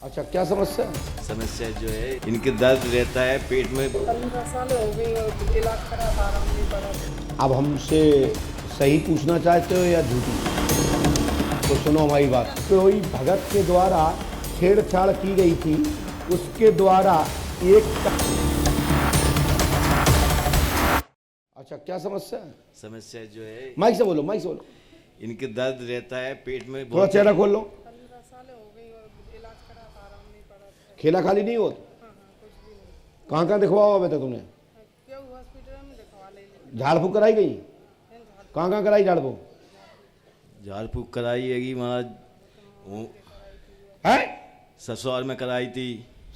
अच्छा, क्या समस्या है? समस्या जो है इनके दर्द रहता है पेट में। 15 साल हो गई और इलाज करा था, आराम नहीं पड़ा। अब हमसे सही पूछना चाहते हो या झूठी? तो सुनो हमारी बात। कोई भगत के द्वारा छेड़छाड़ की गई थी, उसके द्वारा एक अच्छा, क्या समस्या है? समस्या जो है माइक से बोलो, माइक से बोलो। इनके दर्द रहता है पेट में थोड़ा बहुत। चेहरा खोल लो। 15 साल हो गई और इलाज करा था, आराम नहीं पड़ा। खेला खाली नहीं होता? कुछ भी नहीं। कहाँ कहाँ दिखवाओ अबे तक तुमने? क्यों हॉस्पिटल में दिखवा ले। झाड़ फूक कराई गई? कहाँ कहाँ कराई झाड़ फूक? झाड़ फूक कराई हैगी महाराज, वो है ससुराल में कराई थी।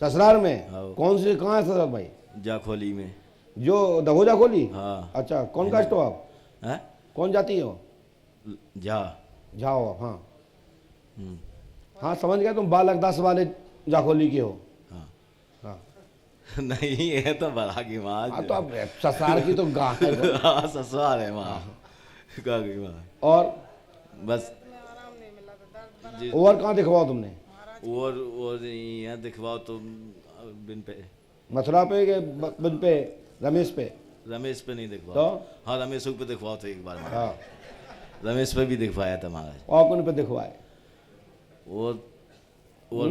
ससुराल में? हाँ। कौन से, कहाँ है ससुराल भाई? जाखोली में। जो दहोजा खोली? हाँ। अच्छा, कौन कास्ट हो आप? हैं? कौन जाती हो? जा। जाओ। हाँ हम्म, हाँ, समझ गया, तुम बालकदास वाले जाखोली के हो। हाँ। हाँ नहीं है तो बड़ा की हाँ, महाराज। तो अब ससुराल की तो गाह है। हाँ, ससुराल है वहाँ। कहाँ गई वहाँ? और बस में आराम नहीं मिला तो दर्द बड़ा। जी। और कहाँ दिखवाओ तुमने? और यहाँ दिखवाओ तो बिन पे मथुरा पे के बिन पे, रमेश पे? रमेश पे नहीं दिखवाओ। तो? हाँ, रमेश पे दिखवाओ तो एक बार महाराज। हाँ, रमेश पे भी दिखवाया था महाराज। और कौन पे दिखवाए? और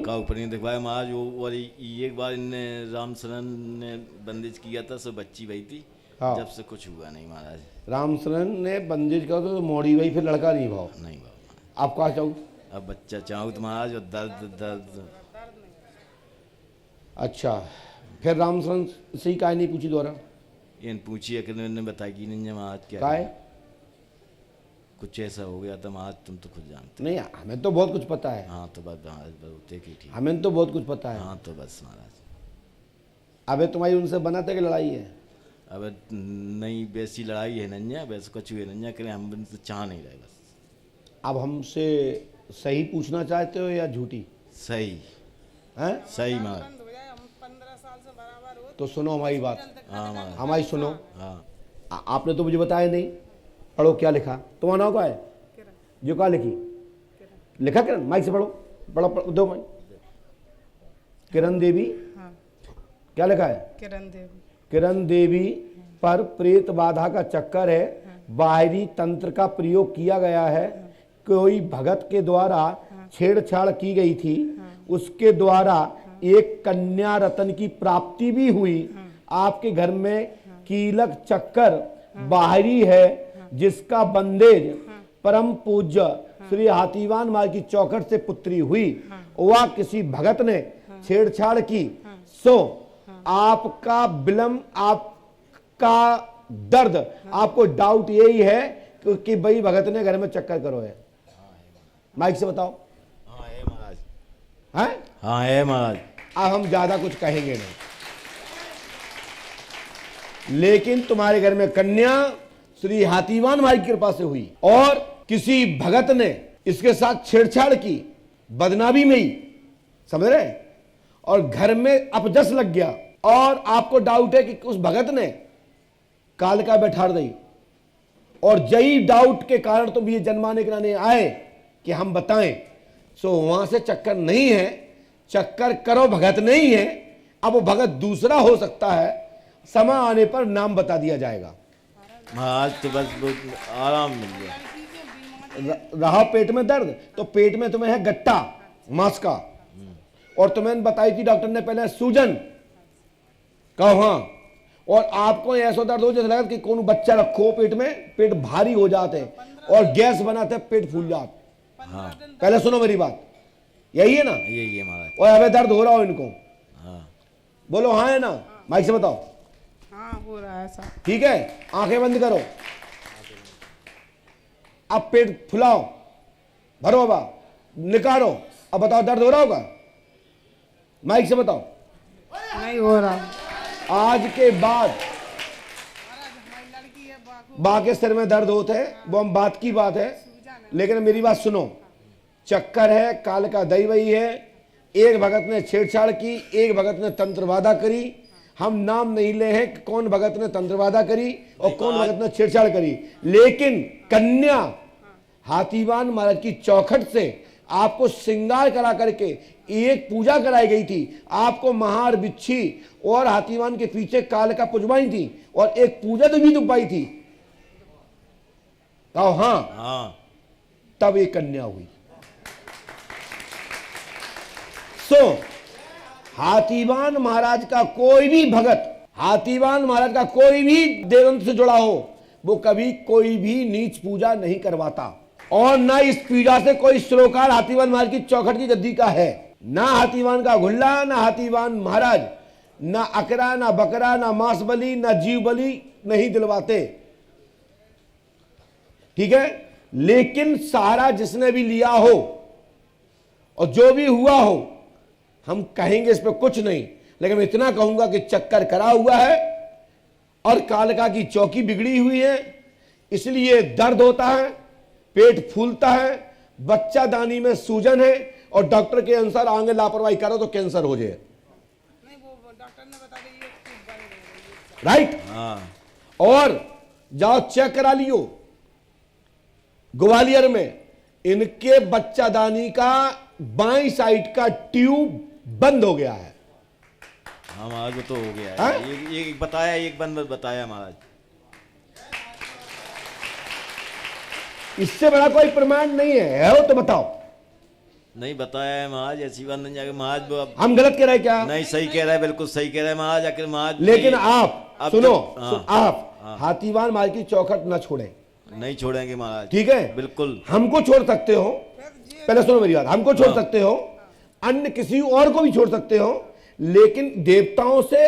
का ऊपर नहीं दिखवाया महाराज। वो और एक बार इनने राम शरण ने बंदिश किया था, सो बच्ची भाई थी। हाँ। जब से कुछ हुआ नहीं महाराज। रामशरण ने बंदिश कर तो मोड़ी गई, फिर लड़का नहीं भाव। नहीं बाबा, आप कहाँ चाहूँ? अब बच्चा चाहूँ तो महाराज, और दर्द दर्द। अच्छा, फिर रामशरण से ही काहे नहीं पूछी दोबारा? इन पूछी कि ने बताया कि नहीं महाराज क्या काहे? कुछ ऐसा हो गया था महाराज, तुम तो खुद जानते। नहीं, हमें तो बहुत कुछ पता है। हाँ तो बस महाराज बहुत ही ठीक। हमें तो बहुत कुछ पता है। हाँ तो बस महाराज। अबे तुम्हारी उनसे बनाते कि लड़ाई है? अब नहीं वैसी लड़ाई है नन्या, वैसे कुछ हुए नन्या करें, हम उनसे चाह नहीं रहे बस। अब हमसे सही पूछना चाहते हो या झूठी? सही हैं? सही महाराज। बंद हो जाए, हम 15 साल से बराबर हो। तो सुनो हमारी बात, हाँ महाराज। हमारी सुनो। हाँ आपने तो मुझे बताया नहीं। पढ़ो, क्या लिखा? तुम्हारा नाम क्या है? जो क्या लिखी? लिखा किरण? माइक से पढ़ो, पढ़ो दो माइक। किरण देवी। हाँ, क्या लिखा है? किरण देवी। किरण देवी पर प्रेत बाधा का चक्कर है, बाहरी तंत्र का प्रयोग किया गया है, कोई भगत के द्वारा छेड़छाड़ की गई थी, उसके द्वारा एक कन्या रत्न की प्राप्ति भी हुई। आपके घर में कीलक चक्कर बाहरी है, जिसका बंदेज परम पूज्य श्री हाथीवान माँ की चौखट से पुत्री हुई। वह किसी भगत ने छेड़छाड़ की, सो आपका विलंब, आपका दर्द, आपको डाउट यही है कि भाई भगत ने घर में चक्कर करो है। माइक से बताओ। हाँ है महाराज। हैं? हाँ है महाराज। अब हम ज्यादा कुछ कहेंगे नहीं, लेकिन तुम्हारे घर में कन्या श्री हाथीवान माई की कृपा से हुई और किसी भगत ने इसके साथ छेड़छाड़ की, बदनामी में ही, समझ रहे? और घर में अपजस लग गया और आपको डाउट है कि उस भगत ने कालिका बैठा दी, और यही डाउट के कारण तुम ये जन्माने के लाने आए कि हम बताएं। सो वहां से चक्कर नहीं है, चक्कर करो भगत नहीं है। अब वो भगत दूसरा हो सकता है, समय आने पर नाम बता दिया जाएगा। महाराज तो बस बहुत आराम मिल गया। रहा पेट में दर्द, तो पेट में तुम्हें है गट्टा मांस का, और तुम्हें बताई थी डॉक्टर ने पहले सूजन। कहो हाँ। और आपको ऐसा दर्द हो जैसे लगा कि कौन बच्चा रखो पेट में, पेट भारी हो जाते और गैस बनाते, पेट फूल जाते। हाँ पहले सुनो मेरी बात, यही है ना? यही है महाराज। और अबे दर्द हो रहा हो इनको? हाँ बोलो हाँ है ना? माइक से बताओ। हाँ, हो रहा है ऐसा। ठीक है, आंखें बंद करो। अब पेट फुलाओ, भरो बाबा, निकालो। अब बताओ दर्द हो रहा होगा? माइक से बताओ। नहीं हो रहा। आज के बाद हमारी लड़की है, बाकी सिर में दर्द होते हैं, वो हम बात की बात है, लेकिन मेरी बात सुनो। चक्कर है, काल का दई वही है। एक भगत ने छेड़छाड़ की, एक भगत ने तंत्रवादा करी। हम नाम नहीं ले हैं कि कौन भगत ने तंत्रवादा करी और कौन भगत ने छेड़छाड़ करी, लेकिन कन्या हाथीवान महाराज की चौखट से आपको श्रृंगार करा करके एक पूजा कराई गई थी, आपको महार बिच्छी और हाथीवान के पीछे काल का पुजवाई थी और एक पूजा तो भी दुपाई थी। कहो हाँ, हाँ तब एक कन्या हुई। सो हाथीवान महाराज का कोई भी भगत, हाथीवान महाराज का कोई भी देवंत से जुड़ा हो, वो कभी कोई भी नीच पूजा नहीं करवाता। और ना इस पूजा से कोई सरोकार हाथीवान महाराज की चौखट की गद्दी का है। ना हाथीवान का घुल्ला, ना हाथीवान महाराज, ना अकरा, ना बकरा, ना मांस बलि, ना जीव बलि नहीं दिलवाते। ठीक है, लेकिन सहारा जिसने भी लिया हो और जो भी हुआ हो, हम कहेंगे इस पर कुछ नहीं, लेकिन मैं इतना कहूंगा कि चक्कर करा हुआ है और कालका की चौकी बिगड़ी हुई है, इसलिए दर्द होता है, पेट फूलता है, बच्चा दानी में सूजन है और डॉक्टर के अनुसार आगे लापरवाही करो तो कैंसर हो जाए। नहीं, वो डॉक्टर ने बता दिया राइट। हाँ और जाओ चेक करा लियो, ग्वालियर में इनके बच्चादानी का बाईं साइड का ट्यूब बंद हो गया है। हाँ महाराज वो तो हो गया हाँ? है। एक बताया, एक बंद बताया महाराज। इससे बड़ा कोई प्रमाण नहीं है हो तो बताओ। नहीं बताया है महाराज, ऐसी बात नहीं जाके महाराज वो अब हम गलत कह रहे हैं क्या? नहीं सही कह रहा है, बिल्कुल सही कह रहा है महाराज। आखिर महाराज लेकिन आप अब सुनो, हाँ, आप हाँ। हाथीवान महाराज की चौखट न छोड़े, नहीं छोड़ेंगे महाराज। ठीक है? बिल्कुल हमको छोड़ सकते हो, पहले सुनो मेरी बात, हमको छोड़ सकते हो, अन्य किसी और को भी छोड़ सकते हो, लेकिन देवताओं से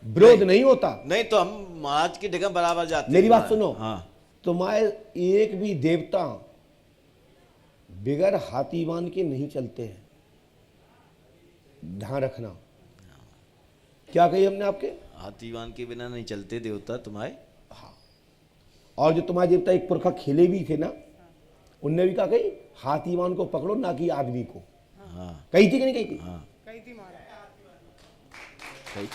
विरोध नहीं होता। नहीं तो हम महाराज की जगह बराबर जाते मेरी हैं बात महाराज। सुनो, हाँ तुम्हारे एक भी देवता बिगर हाथीवान के नहीं चलते हैं, ध्यान रखना। क्या कही हमने आपके? हाथीवान के बिना नहीं चलते देवता तुम्हारे। और जो तुम्हारे देवता एक पुरखा खेले भी थे ना, उनने भी कहा कही हाथीवान को पकड़ो ना कि आदमी को। हाँ कही थी कि नहीं कही थी? हाँ कही थी महाराज। सही।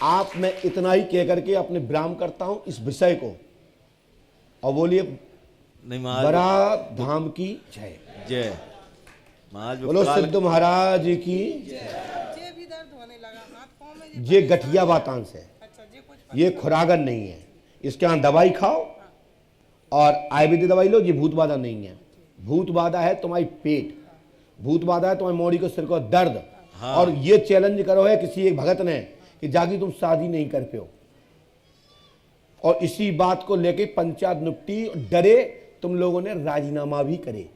आप मैं इतना ही कह करके अपने विराम करता हूं इस विषय को, और बोलिए नहीं महाराज बड़ा धाम की जय। जय महाराज। वो बोलो काल- सिद्ध महाराज की। जे भी दर्द होने लगा हाथ पाँव में ये गठिया वातांश है, अच्छा जे कुछ ये खुरागन नहीं है। इसके यहाँ दवाई खाओ और आयुर्वेदिक दवाई लो। ये भूत बाधा नहीं है। भूत बाधा है तुम्हारी पेट, भूत बाधा है तुम्हारी मोड़ी को, सिर को दर्द। हाँ। और ये चैलेंज करो है किसी एक भगत ने कि जागी तुम शादी नहीं कर पे हो, और इसी बात को लेके पंचायत निपटी, डरे तुम लोगों ने राजीनामा भी करे।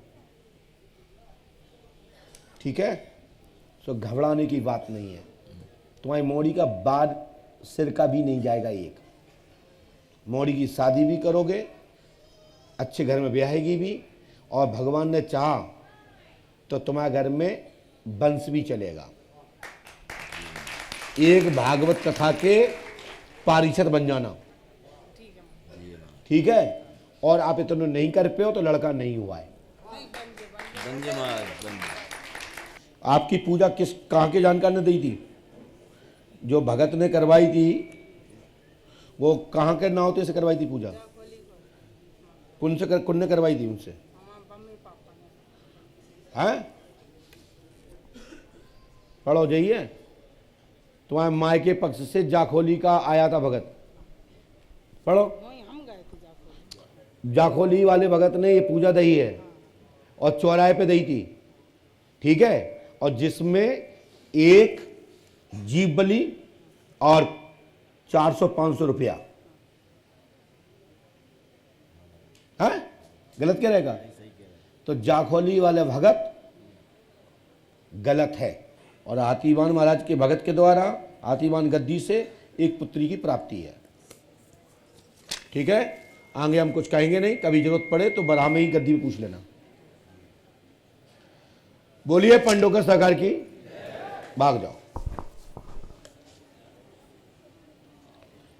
ठीक है, सो घबराने की बात नहीं है। तुम्हारी मोड़ी का बाद सिर का भी नहीं जाएगा। एक मोड़ी की शादी भी करोगे, अच्छे घर में ब्याहेगी भी, और भगवान ने चाहा तो तुम्हारे घर में वंश भी चलेगा। एक भागवत कथा के पारिषद बन जाना, ठीक है? और आप इतना नहीं कर पे हो तो लड़का नहीं हुआ है। बंजे महाराज बंजे। आपकी पूजा किस कहाँ के जानकार ने दी थी? जो भगत ने करवाई थी, वो कहाँ के नावते से करवाई थी पूजा? कौन ने करवाई थी उनसे? हैं? पढ़ो जाइए। तुम्हारे माय के पक्ष से जाखोली का आया था भगत, पढ़ो। वहीं हम गए थे जाकर। जाखोली वाले भगत ने ये पूजा दही है और चौराहे पे दही थी, ठीक है? और जिसमें एक जीव बलि और 400-500 रुपया है। गलत क्या रहेगा? तो जाखोली वाले भगत गलत है, और हाथीवान महाराज के भगत के द्वारा हाथीवान गद्दी से एक पुत्री की प्राप्ति है। ठीक है, आगे हम कुछ कहेंगे नहीं, कभी जरूरत पड़े तो बराह में ही गद्दी में पूछ लेना। बोलिए पंडोकर सरकार की। भाग जाओ।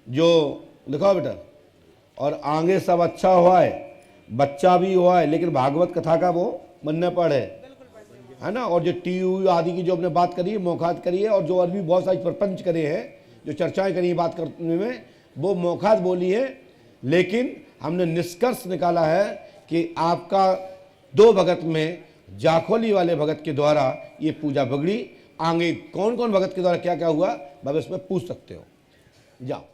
जो लिखा बेटा, और आगे सब अच्छा हुआ है, बच्चा भी हुआ है, लेकिन भागवत कथा का वो मन पढ़ है ना। और जो टीयू आदि की जो हमने बात करी है, मौखात करी है, और जो और भी बहुत सारी प्रपंच करे हैं, जो चर्चाएं करी हैं बात करने में, वो मौखात बोली है। लेकिन हमने निष्कर्ष निकाला है कि आपका 2 भगत में जाखोली वाले भगत के द्वारा ये पूजा बिगड़ी। आगे कौन कौन भगत के द्वारा क्या क्या हुआ बाबा इसमें पूछ सकते हो, जाओ।